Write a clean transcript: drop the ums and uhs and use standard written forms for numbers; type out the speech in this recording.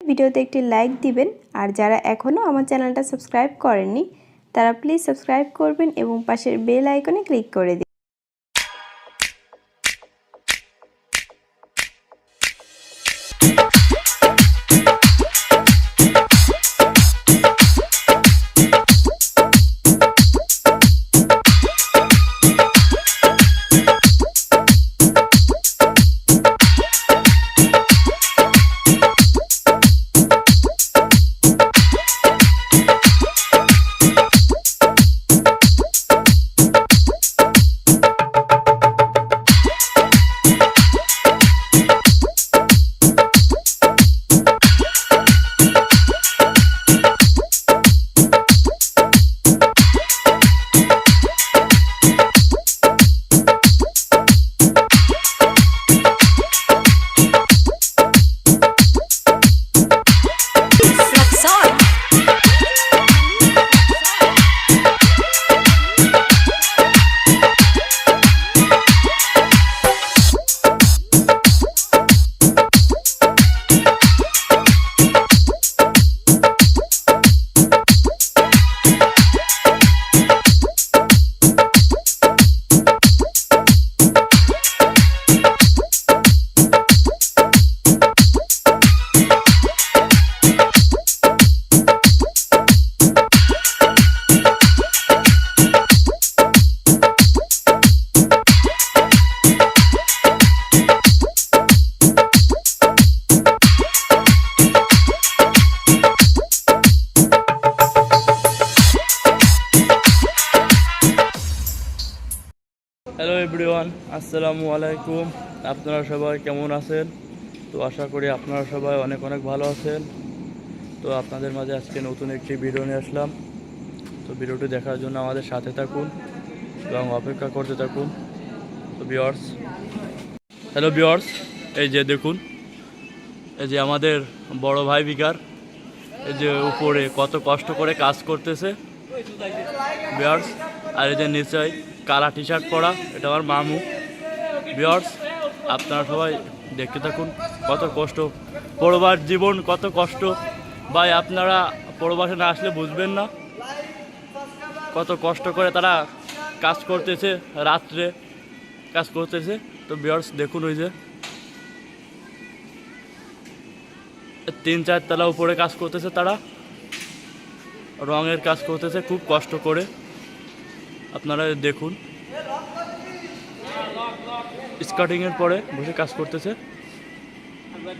ভিডিওতে একটি লাইক দিবেন। আর যারা এখনও আমার চ্যানেলটা সাবস্ক্রাইব করেননি তারা প্লিজ সাবস্ক্রাইব করবেন এবং পাশের বেল আইকনে ক্লিক করে দিন। হ্যালো এভরিওয়ান, আসসালামু আলাইকুম। আপনারা সবাই কেমন আছেন? তো আশা করি আপনারা সবাই অনেক অনেক ভালো আছেন। তো আপনাদের মাঝে আজকে নতুন একটি ভিডিও নিয়ে আসলাম। তো ভিডিওটি দেখার জন্য আমাদের সাথে থাকুন এবং অপেক্ষা করতে থাকুন। তো ভিউয়ার্স, হ্যালো ভিউয়ার্স, এই যে দেখুন, এই যে আমাদের বড় ভাই বিকার, এই যে উপরে কত কষ্ট করে কাজ করতেছে ভিউয়ার্স। আর এই যে নিশ্চয় কালা টি শার্ট পরা, এটা আমার মামু। ভিউয়ার্স, আপনারা সবাই দেখতে থাকুন কত কষ্ট, প্রবাস জীবন কত কষ্ট ভাই। আপনারা প্রবাসে না আসলে বুঝবেন না কত কষ্ট করে তারা কাজ করতেছে, রাত্রে কাজ করতেছে। তো ভিউয়ার্স দেখুন, ওই যে 3-4 তলা উপরে কাজ করতেছে, তারা রঙের কাজ করতেছে খুব কষ্ট করে। আপনারা দেখুন, স্কার্টিংয়ের পরে বসে কাজ করতেছে।